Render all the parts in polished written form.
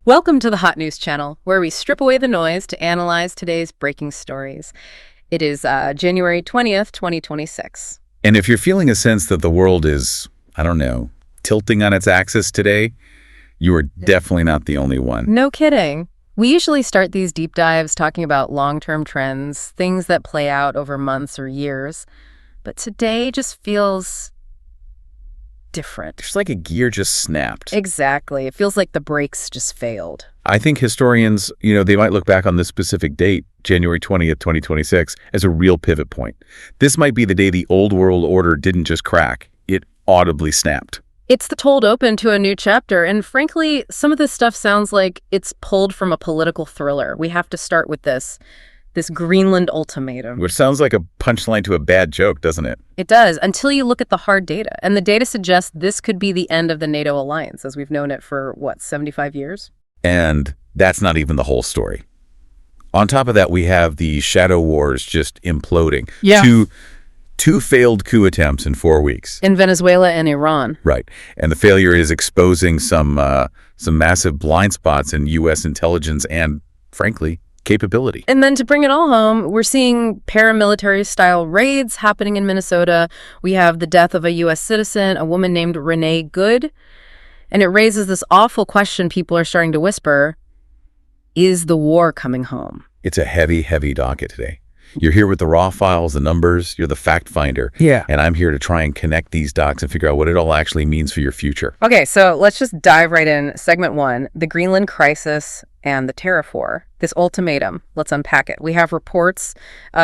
Welcome to the Hot News Channel, where we strip away the noise to analyze today's breaking stories. It is January 20th, 2026. And if you're feeling a sense that the world is, I don't know, tilting on its axis today, you are definitely not the only one. No kidding. We usually start these deep dives talking about long-term trends, things that play out over months or years. But today just feels different. It's like a gear just snapped. Exactly. It feels like the brakes just failed. I think historians, they might look back on this specific date, January 20th, 2026, as a real pivot point. This might be the day the old world order didn't just crack, it audibly snapped. It's the cold open to a new chapter, and frankly, some of this stuff sounds like it's pulled from a political thriller. We have to start with this Greenland ultimatum. Which sounds like a punchline to a bad joke, doesn't it? It does, until you look at the hard data. And the data suggests this could be the end of the NATO alliance, as we've known it for, 75 years? And that's not even the whole story. On top of that, we have the shadow wars just imploding. Yeah. Two failed coup attempts in 4 weeks. In Venezuela and Iran. Right. And the failure is exposing some massive blind spots in U.S. intelligence and, frankly, capability. And then to bring it all home, we're seeing paramilitary-style raids happening in Minnesota. We have the death of a U.S. citizen, a woman named Renee Good. And it raises this awful question people are starting to whisper, is the war coming home? It's a heavy, heavy docket today. You're here with the raw files, the numbers, you're the fact finder. Yeah. And I'm here to try and connect these dots and figure out what it all actually means for your future. Okay, so let's just dive right in. Segment 1, the Greenland crisis and the tariff war. This ultimatum, let's unpack it. We have reports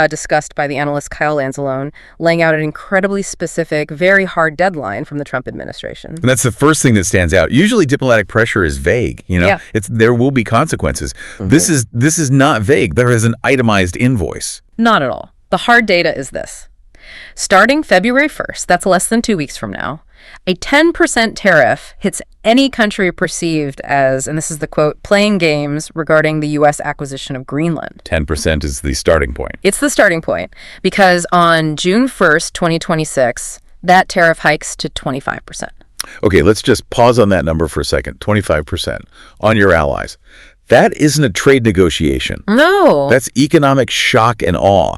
discussed by the analyst Kyle Lanzalone laying out an incredibly specific, very hard deadline from the Trump administration. And that's the first thing that stands out. Usually diplomatic pressure is vague, Yeah. There will be consequences. Mm-hmm. This is not vague. There is an itemized invoice. Not at all. The hard data is this. Starting February 1st, that's less than 2 weeks from now, a 10% tariff hits any country perceived as, and this is the quote, playing games regarding the U.S. acquisition of Greenland. 10% is the starting point. It's the starting point because on June 1st, 2026, that tariff hikes to 25%. Okay, let's just pause on that number for a second. 25% on your allies. That isn't a trade negotiation. No. That's economic shock and awe.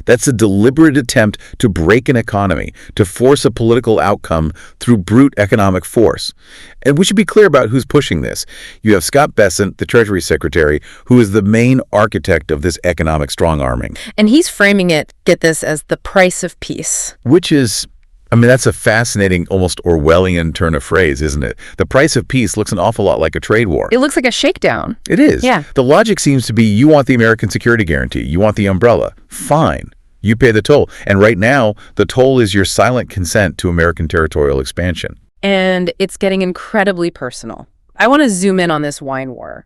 That's a deliberate attempt to break an economy, to force a political outcome through brute economic force. And we should be clear about who's pushing this. You have Scott Bessent, the Treasury Secretary, who is the main architect of this economic strong-arming. And he's framing it, get this, as the price of peace. Which is, that's a fascinating, almost Orwellian turn of phrase, isn't it? The price of peace looks an awful lot like a trade war. It looks like a shakedown. It is. Yeah. The logic seems to be you want the American security guarantee. You want the umbrella. Fine. You pay the toll. And right now, the toll is your silent consent to American territorial expansion. And it's getting incredibly personal. I want to zoom in on this wine war.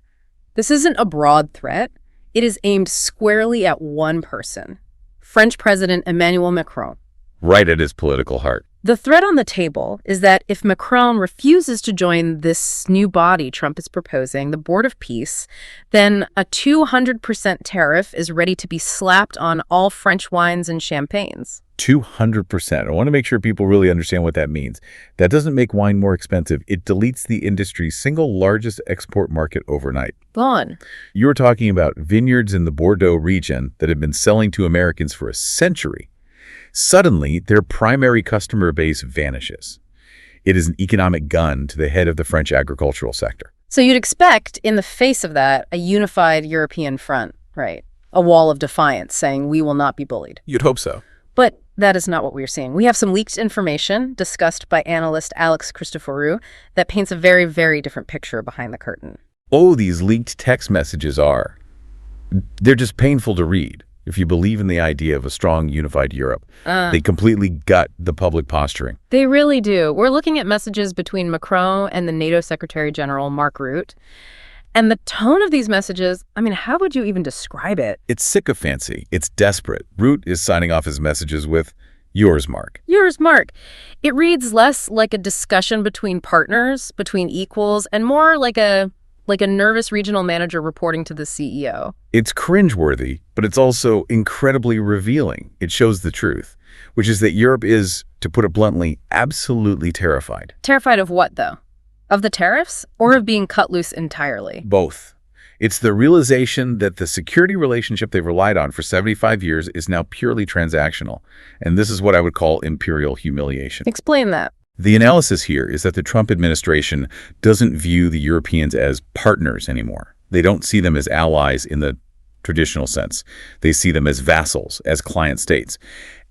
This isn't a broad threat. It is aimed squarely at one person, French President Emmanuel Macron. Right at his political heart. The threat on the table is that if Macron refuses to join this new body Trump is proposing, the Board of Peace, then a 200% tariff is ready to be slapped on all French wines and champagnes. 200%. I want to make sure people really understand what that means. That doesn't make wine more expensive. It deletes the industry's single largest export market overnight. Gone. You're talking about vineyards in the Bordeaux region that have been selling to Americans for a century. Suddenly, their primary customer base vanishes. It is an economic gun to the head of the French agricultural sector. So you'd expect, in the face of that, a unified European front, right? A wall of defiance saying we will not be bullied. You'd hope so. But that is not what we're seeing. We have some leaked information discussed by analyst Alex Christoforou that paints a very, very different picture behind the curtain. Oh, these leaked text messages are. They're just painful to read. If you believe in the idea of a strong, unified Europe, they completely gut the public posturing. They really do. We're looking at messages between Macron and the NATO Secretary General, Mark Rutte. And the tone of these messages, how would you even describe it? It's sycophancy. It's desperate. Rutte is signing off his messages with, yours, Mark. Yours, Mark. It reads less like a discussion between partners, between equals, and more like a nervous regional manager reporting to the CEO. It's cringeworthy, but it's also incredibly revealing. It shows the truth, which is that Europe is, to put it bluntly, absolutely terrified. Terrified of what, though? Of the tariffs or of being cut loose entirely? Both. It's the realization that the security relationship they've relied on for 75 years is now purely transactional. And this is what I would call imperial humiliation. Explain that. The analysis here is that the Trump administration doesn't view the Europeans as partners anymore. They don't see them as allies in the traditional sense. They see them as vassals, as client states.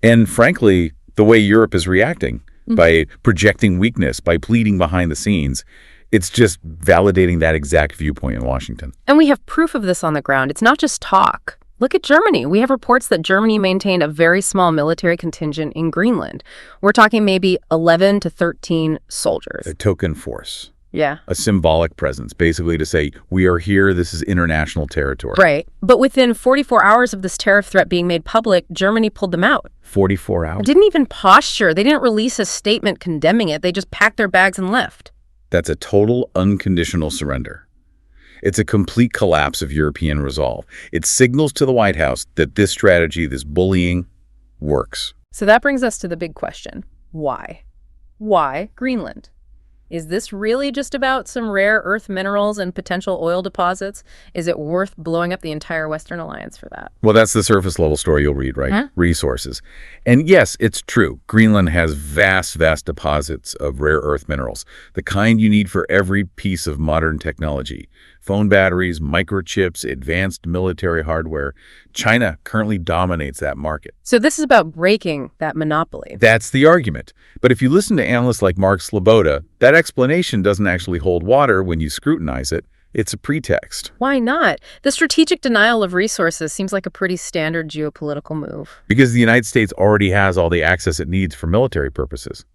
And frankly, the way Europe is reacting, by projecting weakness, by pleading behind the scenes, it's just validating that exact viewpoint in Washington. And we have proof of this on the ground. It's not just talk. Look at Germany. We have reports that Germany maintained a very small military contingent in Greenland. We're talking maybe 11 to 13 soldiers. A token force. Yeah. A symbolic presence, basically to say, we are here, this is international territory. Right. But within 44 hours of this tariff threat being made public, Germany pulled them out. 44 hours? Didn't even posture. They didn't release a statement condemning it. They just packed their bags and left. That's a total unconditional surrender. It's a complete collapse of European resolve. It signals to the White House that this strategy, this bullying, works. So that brings us to the big question. Why? Why Greenland? Is this really just about some rare earth minerals and potential oil deposits? Is it worth blowing up the entire Western Alliance for that? Well, that's the surface level story you'll read, right? Huh? Resources. And yes, it's true. Greenland has vast, vast deposits of rare earth minerals, the kind you need for every piece of modern technology. Phone batteries, microchips, advanced military hardware. China currently dominates that market. So this is about breaking that monopoly. That's the argument. But if you listen to analysts like Mark Sloboda, that explanation doesn't actually hold water when you scrutinize it. It's a pretext. Why not? The strategic denial of resources seems like a pretty standard geopolitical move. Because the United States already has all the access it needs for military purposes.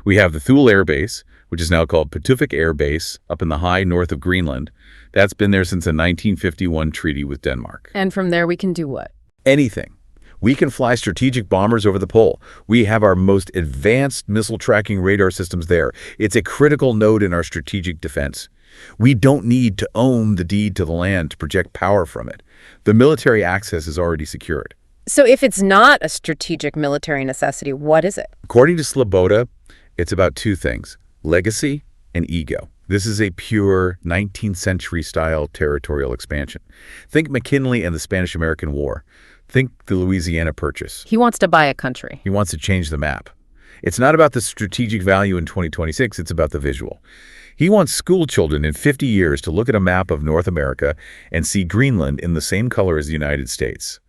We have the Thule Air Base, which is now called Patuxent Air Base, up in the high north of Greenland. That's been there since a 1951 treaty with Denmark. And from there we can do what? Anything. We can fly strategic bombers over the pole. We have our most advanced missile tracking radar systems there. It's a critical node in our strategic defense. We don't need to own the deed to the land to project power from it. The military access is already secured. So if it's not a strategic military necessity, what is it? According to Sloboda, it's about two things: legacy and ego. This is a pure 19th century style territorial expansion. Think McKinley and the Spanish-American War. Think the Louisiana Purchase. He wants to buy a country. He wants to change the map. It's not about the strategic value in 2026, it's about the visual. He wants school children in 50 years to look at a map of North America and see Greenland in the same color as the United States.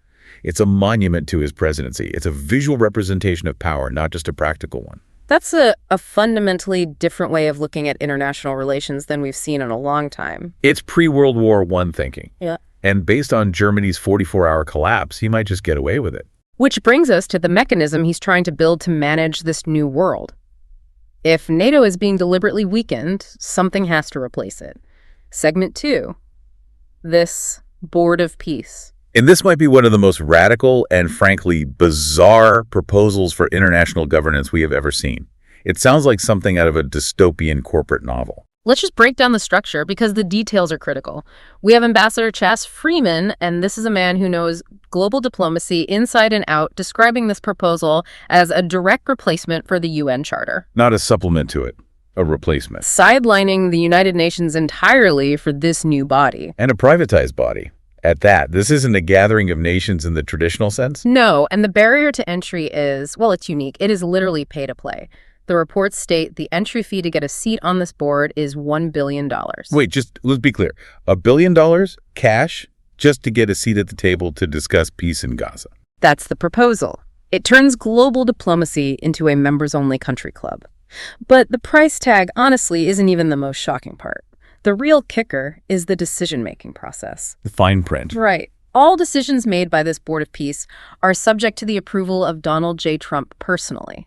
It's a monument to his presidency. It's a visual representation of power, not just a practical one. That's a fundamentally different way of looking at international relations than we've seen in a long time. It's pre-World War I thinking. Yeah. And based on Germany's 44-hour collapse, he might just get away with it. Which brings us to the mechanism he's trying to build to manage this new world. If NATO is being deliberately weakened, something has to replace it. Segment 2. This Board of Peace. And this might be one of the most radical and, frankly, bizarre proposals for international governance we have ever seen. It sounds like something out of a dystopian corporate novel. Let's just break down the structure because the details are critical. We have Ambassador Chas Freeman, and this is a man who knows global diplomacy inside and out, describing this proposal as a direct replacement for the UN Charter. Not a supplement to it, a replacement. Sidelining the United Nations entirely for this new body. And a privatized body. At that, this isn't a gathering of nations in the traditional sense? No, and the barrier to entry is, well, it's unique. It is literally pay to play. The reports state the entry fee to get a seat on this board is $1 billion. Wait, just let's be clear. $1 billion cash just to get a seat at the table to discuss peace in Gaza. That's the proposal. It turns global diplomacy into a members-only country club. But the price tag, honestly, isn't even the most shocking part. The real kicker is the decision-making process. The fine print. Right. All decisions made by this Board of Peace are subject to the approval of Donald J. Trump personally,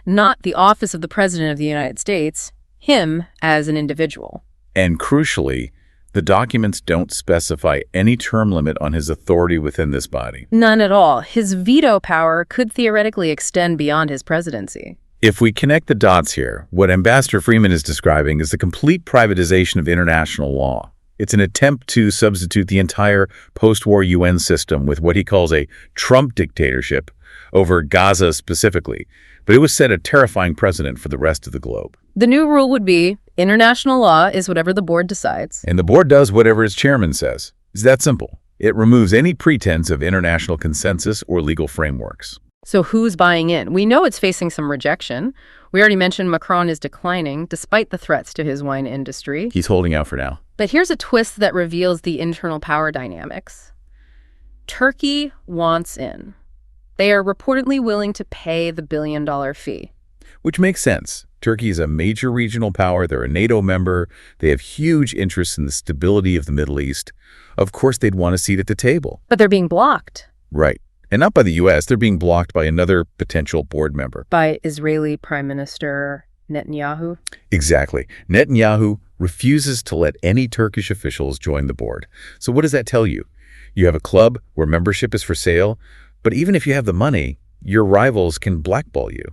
not the office of the President of the United States, him as an individual. And crucially, the documents don't specify any term limit on his authority within this body. None at all. His veto power could theoretically extend beyond his presidency. If we connect the dots here, what Ambassador Freeman is describing is the complete privatization of international law. It's an attempt to substitute the entire post-war UN system with what he calls a Trump dictatorship over Gaza specifically, but it would set a terrifying precedent for the rest of the globe. The new rule would be international law is whatever the board decides. And the board does whatever its chairman says. It's that simple. It removes any pretense of international consensus or legal frameworks. So who's buying in? We know it's facing some rejection. We already mentioned Macron is declining, despite the threats to his wine industry. He's holding out for now. But here's a twist that reveals the internal power dynamics. Turkey wants in. They are reportedly willing to pay the billion-dollar fee. Which makes sense. Turkey is a major regional power. They're a NATO member. They have huge interests in the stability of the Middle East. Of course, they'd want a seat at the table. But they're being blocked. Right. And not by the U.S. They're being blocked by another potential board member. By Israeli Prime Minister Netanyahu? Exactly. Netanyahu refuses to let any Turkish officials join the board. So what does that tell you? You have a club where membership is for sale, but even if you have the money, your rivals can blackball you.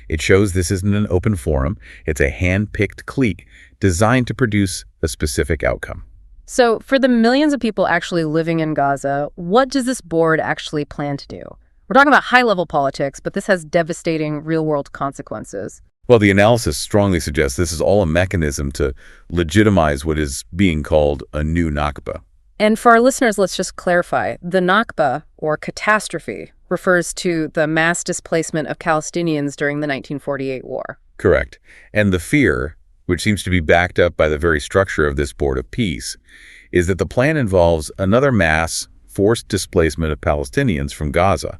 It shows this isn't an open forum. It's a hand-picked clique designed to produce a specific outcome. So for the millions of people actually living in Gaza, what does this board actually plan to do? We're talking about high-level politics, but this has devastating real-world consequences. Well, the analysis strongly suggests this is all a mechanism to legitimize what is being called a new Nakba. And for our listeners, let's just clarify. The Nakba, or catastrophe, refers to the mass displacement of Palestinians during the 1948 war. Correct. And the fear, which seems to be backed up by the very structure of this Board of Peace, is that the plan involves another mass forced displacement of Palestinians from Gaza.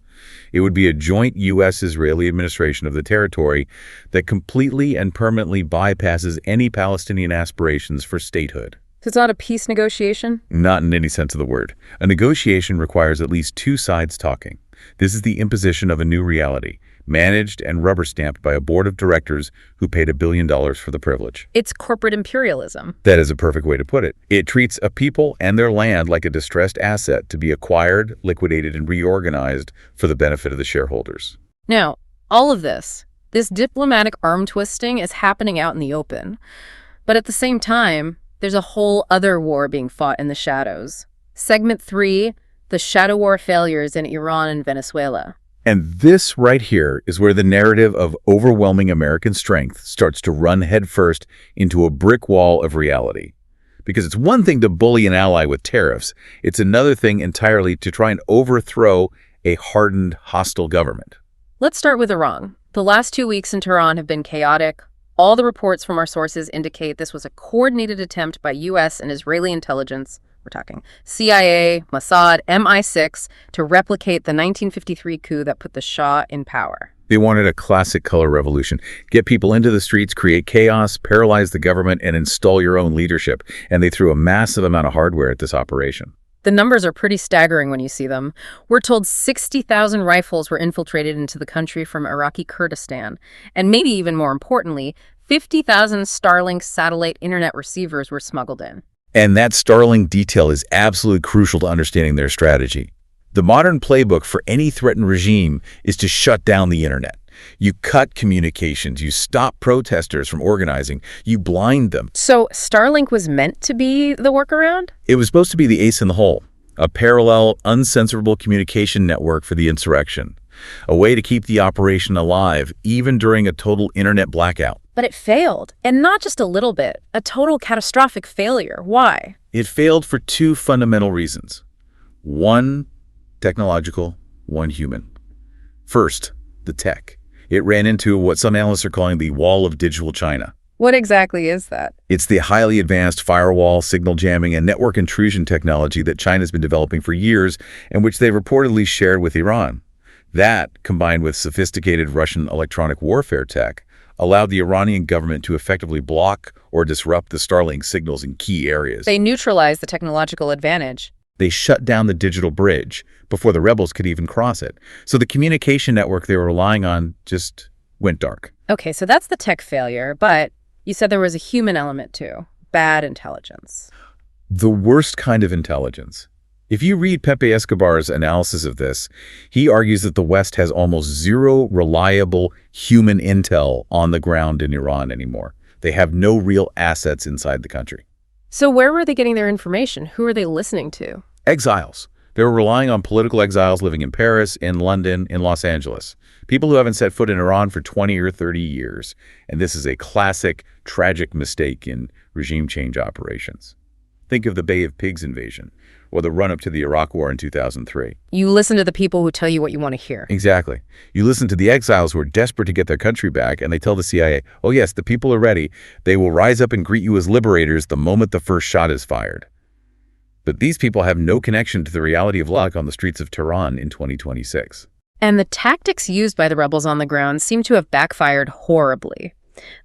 It would be a joint U.S.-Israeli administration of the territory that completely and permanently bypasses any Palestinian aspirations for statehood. So it's not a peace negotiation? Not in any sense of the word. A negotiation requires at least two sides talking. This is the imposition of a new reality, managed and rubber-stamped by a board of directors who paid $1 billion for the privilege. It's corporate imperialism. That is a perfect way to put it. It treats a people and their land like a distressed asset to be acquired, liquidated, and reorganized for the benefit of the shareholders. Now, all of this diplomatic arm twisting is happening out in the open. But at the same time, there's a whole other war being fought in the shadows. Segment 3, the shadow war failures in Iran and Venezuela. And this right here is where the narrative of overwhelming American strength starts to run headfirst into a brick wall of reality. Because it's one thing to bully an ally with tariffs. It's another thing entirely to try and overthrow a hardened, hostile government. Let's start with Iran. The last 2 weeks in Tehran have been chaotic. All the reports from our sources indicate this was a coordinated attempt by U.S. and Israeli intelligence, we're talking CIA, Mossad, MI6, to replicate the 1953 coup that put the Shah in power. They wanted a classic color revolution. Get people into the streets, create chaos, paralyze the government, and install your own leadership. And they threw a massive amount of hardware at this operation. The numbers are pretty staggering when you see them. We're told 60,000 rifles were infiltrated into the country from Iraqi Kurdistan. And maybe even more importantly, 50,000 Starlink satellite internet receivers were smuggled in. And that Starlink detail is absolutely crucial to understanding their strategy. The modern playbook for any threatened regime is to shut down the internet. You cut communications, you stop protesters from organizing, you blind them. So Starlink was meant to be the workaround? It was supposed to be the ace in the hole, a parallel, uncensorable communication network for the insurrection, a way to keep the operation alive even during a total internet blackout. But it failed, and not just a little bit, a total catastrophic failure. Why? It failed for two fundamental reasons. One technological, one human. First, the tech. It ran into what some analysts are calling the wall of digital China. What exactly is that? It's the highly advanced firewall, signal jamming, and network intrusion technology that China's been developing for years and which they've reportedly shared with Iran. That, combined with sophisticated Russian electronic warfare tech, allowed the Iranian government to effectively block or disrupt the Starlink signals in key areas. They neutralized the technological advantage. They shut down the digital bridge before the rebels could even cross it. So the communication network they were relying on just went dark. Okay, so that's the tech failure, but you said there was a human element too. Bad intelligence. The worst kind of intelligence. If you read Pepe Escobar's analysis of this, he argues that the West has almost zero reliable human intel on the ground in Iran anymore. They have no real assets inside the country. So where were they getting their information? Who are they listening to? Exiles. They were relying on political exiles living in Paris, in London, in Los Angeles. People who haven't set foot in Iran for 20 or 30 years. And this is a classic, tragic mistake in regime change operations. Think of the Bay of Pigs invasion or the run-up to the Iraq War in 2003. You listen to the people who tell you what you want to hear. Exactly. You listen to the exiles who are desperate to get their country back, and they tell the CIA, oh yes, the people are ready. They will rise up and greet you as liberators the moment the first shot is fired. But these people have no connection to the reality of life on the streets of Tehran in 2026. And the tactics used by the rebels on the ground seem to have backfired horribly.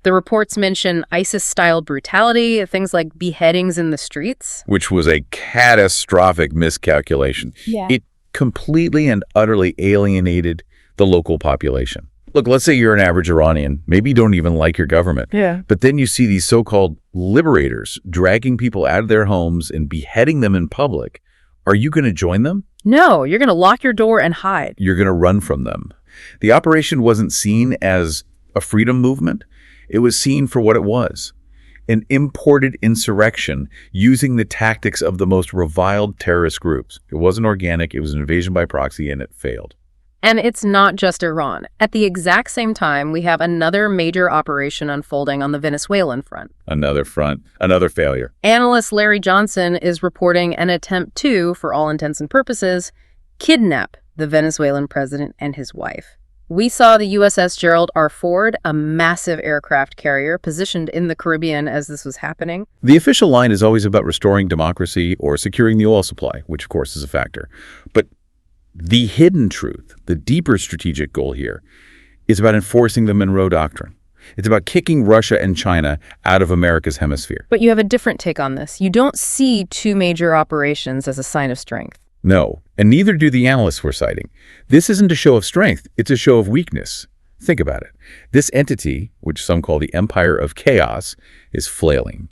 The reports mention ISIS-style brutality, things like beheadings in the streets. Which was a catastrophic miscalculation. Yeah. It completely and utterly alienated the local population. Look, let's say you're an average Iranian. Maybe you don't even like your government. Yeah. But then you see these so-called liberators dragging people out of their homes and beheading them in public. Are you going to join them? No, you're going to lock your door and hide. You're going to run from them. The operation wasn't seen as a freedom movement. It was seen for what it was, an imported insurrection using the tactics of the most reviled terrorist groups. It wasn't organic. It was an invasion by proxy, and it failed. And it's not just Iran. At the exact same time, we have another major operation unfolding on the Venezuelan front. Another front, another failure. Analyst Larry Johnson is reporting an attempt to, for all intents and purposes, kidnap the Venezuelan president and his wife. We saw the USS Gerald R. Ford, a massive aircraft carrier positioned in the Caribbean as this was happening. The official line is always about restoring democracy or securing the oil supply, which of course is a factor. But the hidden truth, the deeper strategic goal here, is about enforcing the Monroe Doctrine. It's about kicking Russia and China out of America's hemisphere. But you have a different take on this. You don't see two major operations as a sign of strength. No, and neither do the analysts we're citing. This isn't a show of strength, it's a show of weakness. Think about it. This entity, which some call the Empire of Chaos, is flailing.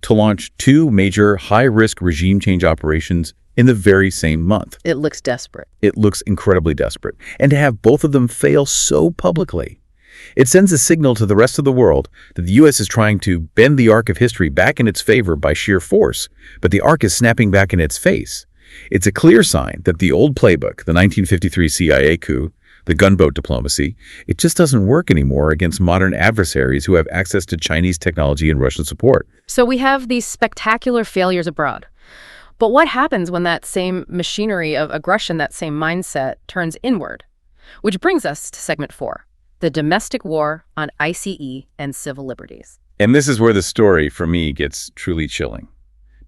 To launch two major high-risk regime change operations in the very same month. It looks desperate. It looks incredibly desperate. And to have both of them fail so publicly. It sends a signal to the rest of the world that the U.S. is trying to bend the arc of history back in its favor by sheer force, but the arc is snapping back in its face. It's a clear sign that the old playbook, the 1953 CIA coup, the gunboat diplomacy, it just doesn't work anymore against modern adversaries who have access to Chinese technology and Russian support. So we have these spectacular failures abroad. But what happens when that same machinery of aggression, that same mindset, turns inward? Which brings us to segment 4, the domestic war on ICE and civil liberties. And this is where the story, for me, gets truly chilling.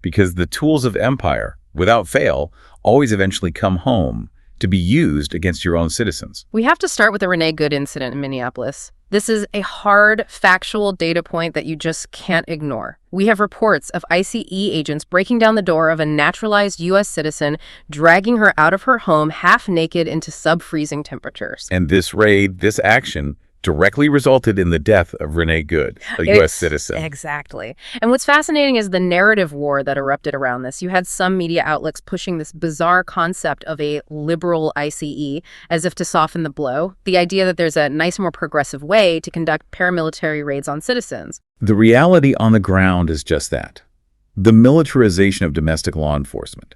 Because the tools of empire, without fail, always eventually come home to be used against your own citizens. We have to start with the Renee Good incident in Minneapolis. This is a hard, factual data point that you just can't ignore. We have reports of ICE agents breaking down the door of a naturalized U.S. citizen, dragging her out of her home half naked into sub-freezing temperatures. And this raid, this action, directly resulted in the death of Renee Good, a U.S. citizen. Exactly. And what's fascinating is the narrative war that erupted around this. You had some media outlets pushing this bizarre concept of a liberal ICE as if to soften the blow, the idea that there's a nice, more progressive way to conduct paramilitary raids on citizens. The reality on the ground is just that. The militarization of domestic law enforcement.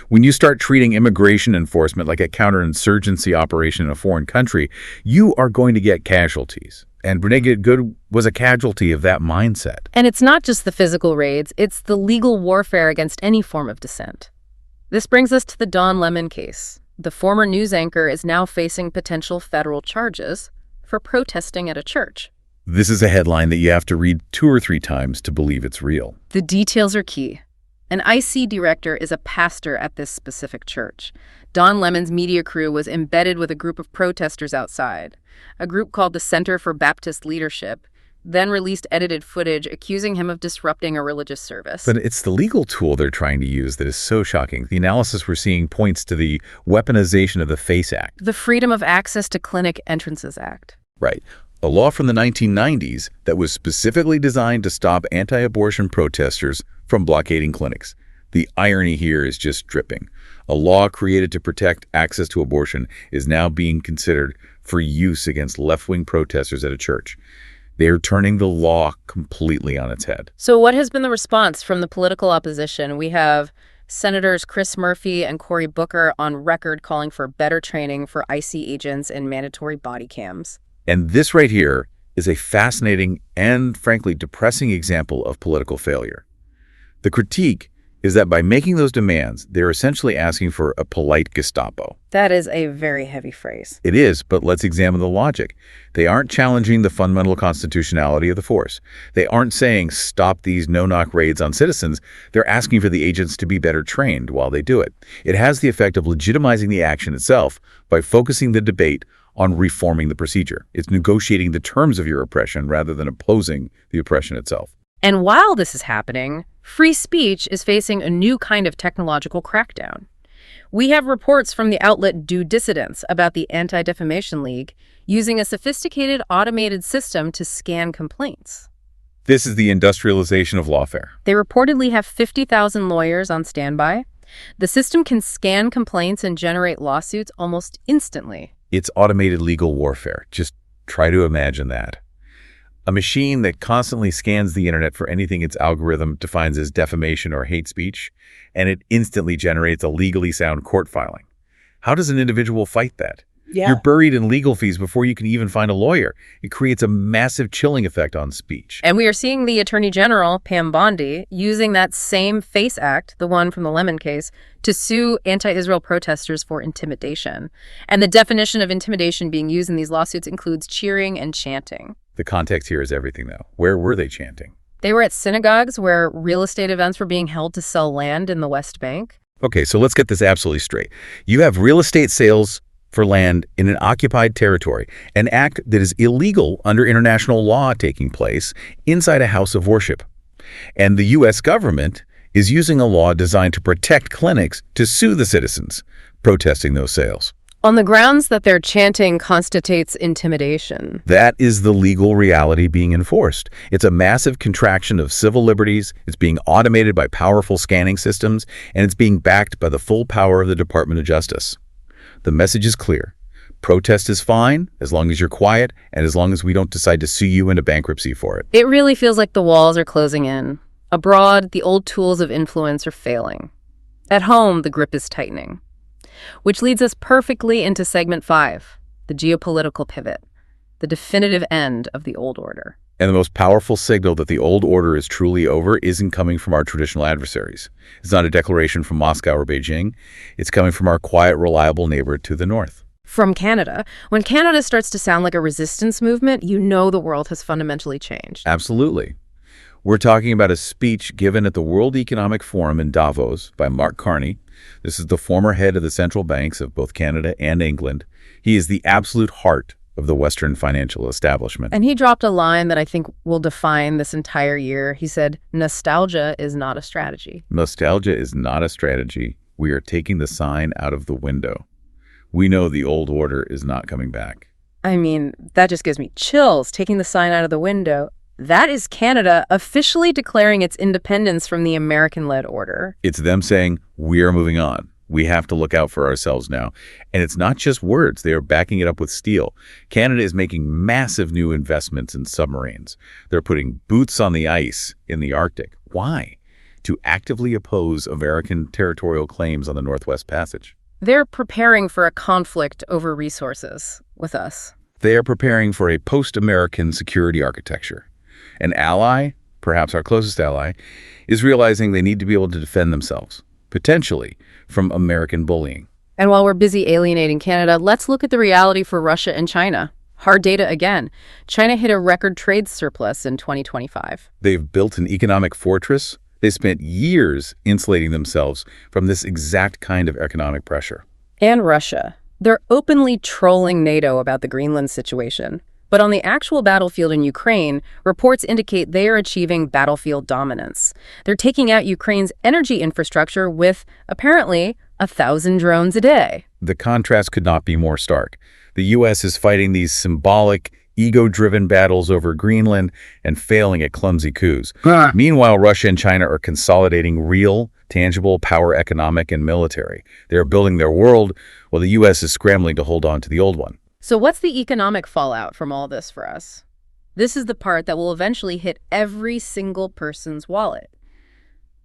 When you start treating immigration enforcement like a counterinsurgency operation in a foreign country, you are going to get casualties. And Renee Good was a casualty of that mindset. And it's not just the physical raids, it's the legal warfare against any form of dissent. This brings us to the Don Lemon case. The former news anchor is now facing potential federal charges for protesting at a church. This is a headline that you have to read 2 or 3 times to believe it's real. The details are key. An IC director is a pastor at this specific church. Don Lemon's media crew was embedded with a group of protesters outside. A group called the Center for Baptist Leadership then released edited footage accusing him of disrupting a religious service. But it's the legal tool they're trying to use that is so shocking. The analysis we're seeing points to the weaponization of the FACE Act. The Freedom of Access to Clinic Entrances Act. Right. A law from the 1990s that was specifically designed to stop anti-abortion protesters from blockading clinics. The irony here is just dripping. A law created to protect access to abortion is now being considered for use against left-wing protesters at a church. They're turning the law completely on its head. So what has been the response from the political opposition? We have Senators Chris Murphy and Cory Booker on record calling for better training for IC agents and mandatory body cams. And this right here is a fascinating and, frankly, depressing example of political failure. The critique is that by making those demands, they're essentially asking for a polite Gestapo. That is a very heavy phrase. It is, but let's examine the logic. They aren't challenging the fundamental constitutionality of the force. They aren't saying, stop these no-knock raids on citizens. They're asking for the agents to be better trained while they do it. It has the effect of legitimizing the action itself by focusing the debate on reforming the procedure. It's negotiating the terms of your oppression rather than opposing the oppression itself. And while this is happening, free speech is facing a new kind of technological crackdown. We have reports from the outlet Due Dissidence about the Anti-Defamation League using a sophisticated automated system to scan complaints. This is the industrialization of lawfare. They reportedly have 50,000 lawyers on standby. The system can scan complaints and generate lawsuits almost instantly. It's automated legal warfare. Just try to imagine that. A machine that constantly scans the internet for anything its algorithm defines as defamation or hate speech, and it instantly generates a legally sound court filing. How does an individual fight that? Yeah. You're buried in legal fees before you can even find a lawyer. It creates a massive chilling effect on speech. And we are seeing the Attorney General, Pam Bondi, using that same FACE Act, the one from the Lemon case, to sue anti-Israel protesters for intimidation. And the definition of intimidation being used in these lawsuits includes cheering and chanting. The context here is everything, though. Where were they chanting? They were at synagogues where real estate events were being held to sell land in the West Bank. Okay, so let's get this absolutely straight. You have real estate sales for land in an occupied territory, an act that is illegal under international law taking place inside a house of worship. And the U.S. government is using a law designed to protect clinics to sue the citizens protesting those sales. On the grounds that their chanting constitutes intimidation. That is the legal reality being enforced. It's a massive contraction of civil liberties, it's being automated by powerful scanning systems, and it's being backed by the full power of the Department of Justice. The message is clear. Protest is fine as long as you're quiet and as long as we don't decide to sue you into bankruptcy for it. It really feels like the walls are closing in. Abroad, the old tools of influence are failing. At home, the grip is tightening. Which leads us perfectly into segment 5, the geopolitical pivot, the definitive end of the old order. And the most powerful signal that the old order is truly over isn't coming from our traditional adversaries. It's not a declaration from Moscow or Beijing. It's coming from our quiet, reliable neighbor to the north. From Canada. When Canada starts to sound like a resistance movement, you know the world has fundamentally changed. Absolutely. We're talking about a speech given at the World Economic Forum in Davos by Mark Carney. This is the former head of the central banks of both Canada and England. He is the absolute heart of the Western financial establishment. And he dropped a line that I think will define this entire year. He said, "Nostalgia is not a strategy." Nostalgia is not a strategy. We are taking the sign out of the window. We know the old order is not coming back. I mean, that just gives me chills, taking the sign out of the window. That is Canada officially declaring its independence from the American-led order. It's them saying, we are moving on. We have to look out for ourselves now. And it's not just words. They are backing it up with steel. Canada is making massive new investments in submarines. They're putting boots on the ice in the Arctic. Why? To actively oppose American territorial claims on the Northwest Passage. They're preparing for a conflict over resources with us. They are preparing for a post-American security architecture. An ally, perhaps our closest ally, is realizing they need to be able to defend themselves, potentially from American bullying. And while we're busy alienating Canada, let's look at the reality for Russia and China. Hard data again. China hit a record trade surplus in 2025. They've built an economic fortress. They spent years insulating themselves from this exact kind of economic pressure. And Russia. They're openly trolling NATO about the Greenland situation. But on the actual battlefield in Ukraine, reports indicate they are achieving battlefield dominance. They're taking out Ukraine's energy infrastructure with, apparently, 1,000 drones a day. The contrast could not be more stark. The U.S. is fighting these symbolic, ego-driven battles over Greenland and failing at clumsy coups. Meanwhile, Russia and China are consolidating real, tangible power, economic and military. They're building their world while the U.S. is scrambling to hold on to the old one. So what's the economic fallout from all this for us? This is the part that will eventually hit every single person's wallet.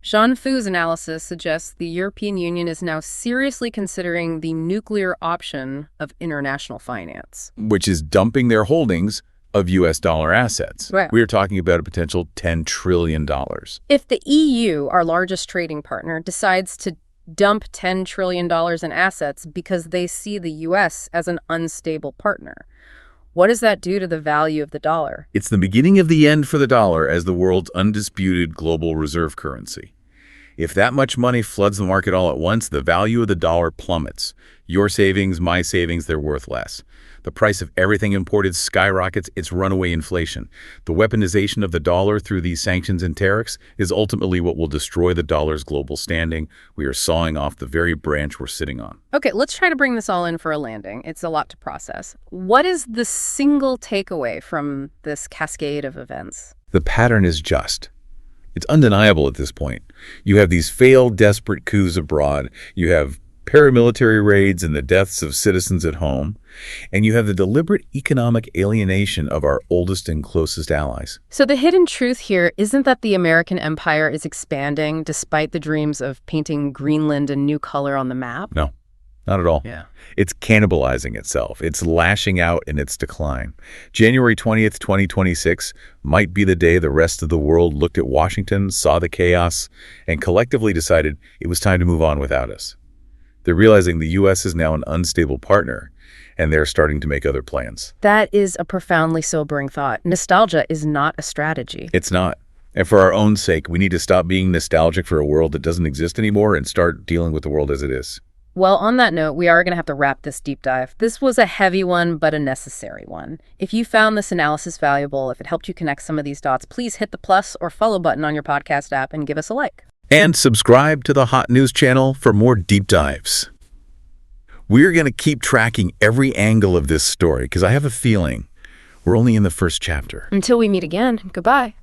Sean Fu's analysis suggests the European Union is now seriously considering the nuclear option of international finance. Which is dumping their holdings of U.S. dollar assets. Right. We're talking about a potential $10 trillion. If the EU, our largest trading partner, decides to dump $10 trillion in assets because they see the U.S. as an unstable partner, what does that do to the value of the dollar? It's the beginning of the end for the dollar as the world's undisputed global reserve currency. If that much money floods the market all at once, the value of the dollar plummets. Your savings, my savings, they're worth less. The price of everything imported skyrockets. It's runaway inflation. The weaponization of the dollar through these sanctions and tariffs is ultimately what will destroy the dollar's global standing. We are sawing off the very branch we're sitting on. Okay, let's try to bring this all in for a landing. It's a lot to process. What is the single takeaway from this cascade of events? The pattern is just. It's undeniable at this point. You have these failed, desperate coups abroad. You have paramilitary raids and the deaths of citizens at home. And you have the deliberate economic alienation of our oldest and closest allies. So the hidden truth here isn't that the American empire is expanding despite the dreams of painting Greenland a new color on the map? No, not at all. Yeah. It's cannibalizing itself. It's lashing out in its decline. January 20th, 2026 might be the day the rest of the world looked at Washington, saw the chaos, and collectively decided it was time to move on without us. They're realizing the U.S. is now an unstable partner, and they're starting to make other plans. That is a profoundly sobering thought. Nostalgia is not a strategy. It's not. And for our own sake, we need to stop being nostalgic for a world that doesn't exist anymore and start dealing with the world as it is. Well, on that note, we are going to have to wrap this deep dive. This was a heavy one, but a necessary one. If you found this analysis valuable, if it helped you connect some of these dots, please hit the plus or follow button on your podcast app and give us a like. And subscribe to the Hot News channel for more deep dives. We're going to keep tracking every angle of this story because I have a feeling we're only in the first chapter. Until we meet again, goodbye.